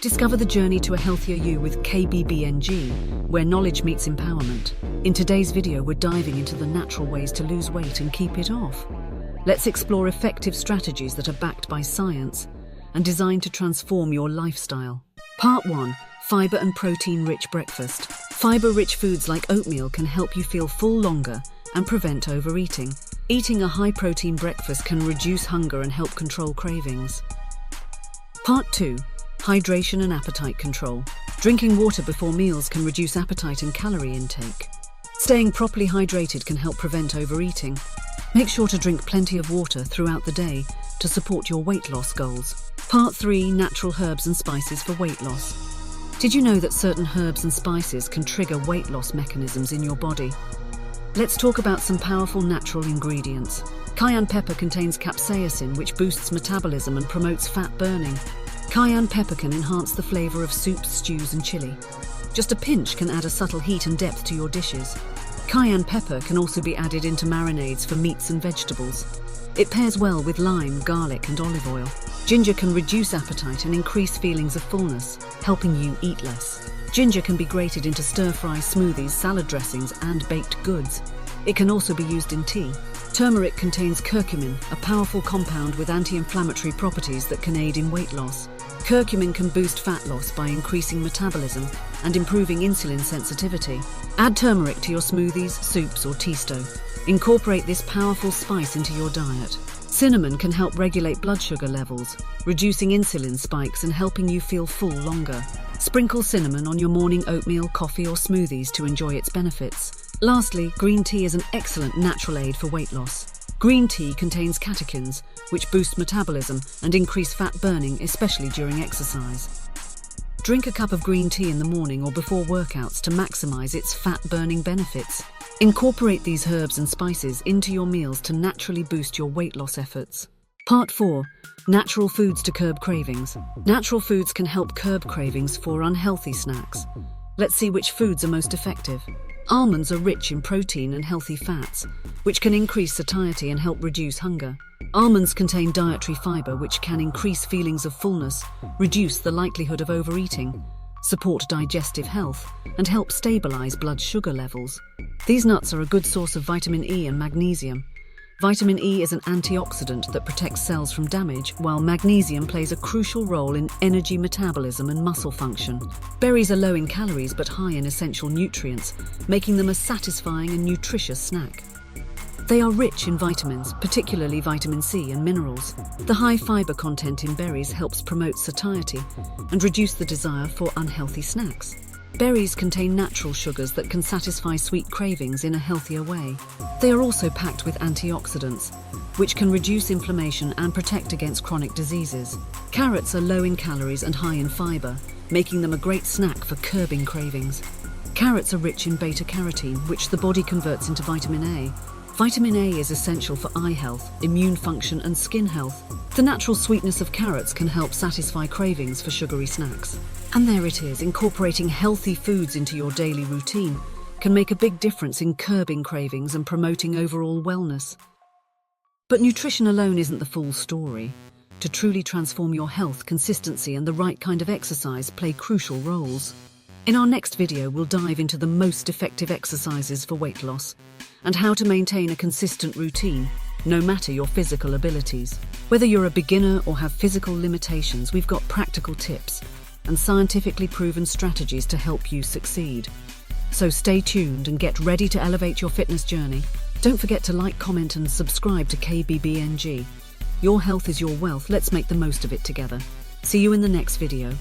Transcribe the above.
Discover the journey to a healthier you with KBBNG, where knowledge meets empowerment. In today's video, we're diving into the natural ways to lose weight and keep it off. Let's explore effective strategies that are backed by science and designed to transform your lifestyle. Part 1. Fiber and protein-rich breakfast. Fiber-rich foods like oatmeal can help you feel full longer and prevent overeating. Eating a high-protein breakfast can reduce hunger and help control cravings. Part 2. Hydration and appetite control. Drinking water before meals can reduce appetite and calorie intake. Staying properly hydrated can help prevent overeating. Make sure to drink plenty of water throughout the day to support your weight loss goals. Part 3. Natural herbs and spices for weight loss. Did you know that certain herbs and spices can trigger weight loss mechanisms in your body? Let's talk about some powerful natural ingredients. Cayenne pepper contains capsaicin, which boosts metabolism and promotes fat burning. Cayenne pepper can enhance the flavor of soups, stews, and chili. Just a pinch can add a subtle heat and depth to your dishes. Cayenne pepper can also be added into marinades for meats and vegetables. It pairs well with lime, garlic, and olive oil. Ginger can reduce appetite and increase feelings of fullness, helping you eat less. Ginger can be grated into stir-fry smoothies, salad dressings, and baked goods. It can also be used in tea. Turmeric contains curcumin, a powerful compound with anti-inflammatory properties that can aid in weight loss. Curcumin can boost fat loss by increasing metabolism and improving insulin sensitivity. Add turmeric to your smoothies, soups, or tea stove. Incorporate this powerful spice into your diet. Cinnamon can help regulate blood sugar levels, reducing insulin spikes and helping you feel full longer. Sprinkle cinnamon on your morning oatmeal, coffee, or smoothies to enjoy its benefits. Lastly, green tea is an excellent natural aid for weight loss. Green tea contains catechins, which boost metabolism and increase fat burning, especially during exercise. Drink a cup of green tea in the morning or before workouts to maximize its fat-burning benefits. Incorporate these herbs and spices into your meals to naturally boost your weight loss efforts. Part 4. Natural foods to curb cravings. Natural foods can help curb cravings for unhealthy snacks. Let's see which foods are most effective. Almonds are rich in protein and healthy fats, which can increase satiety and help reduce hunger. Almonds contain dietary fiber, which can increase feelings of fullness, reduce the likelihood of overeating, support digestive health, and help stabilize blood sugar levels. These nuts are a good source of vitamin E and magnesium. Vitamin E is an antioxidant that protects cells from damage, while magnesium plays a crucial role in energy metabolism and muscle function. Berries are low in calories but high in essential nutrients, making them a satisfying and nutritious snack. They are rich in vitamins, particularly vitamin C and minerals. The high fiber content in berries helps promote satiety and reduce the desire for unhealthy snacks. Berries contain natural sugars that can satisfy sweet cravings in a healthier way. They are also packed with antioxidants, which can reduce inflammation and protect against chronic diseases. Carrots are low in calories and high in fiber, making them a great snack for curbing cravings. Carrots are rich in beta-carotene, which the body converts into vitamin A. Vitamin A is essential for eye health, immune function, and skin health. The natural sweetness of carrots can help satisfy cravings for sugary snacks. And there it is, incorporating healthy foods into your daily routine can make a big difference in curbing cravings and promoting overall wellness. But nutrition alone isn't the full story. To truly transform your health, consistency and the right kind of exercise play crucial roles. In our next video, we'll dive into the most effective exercises for weight loss and how to maintain a consistent routine, no matter your physical abilities. Whether you're a beginner or have physical limitations, we've got practical tips and scientifically proven strategies to help you succeed. So stay tuned and get ready to elevate your fitness journey. Don't forget to like, comment and subscribe to KBBNG. Your health is your wealth. Let's make the most of it together. See you in the next video.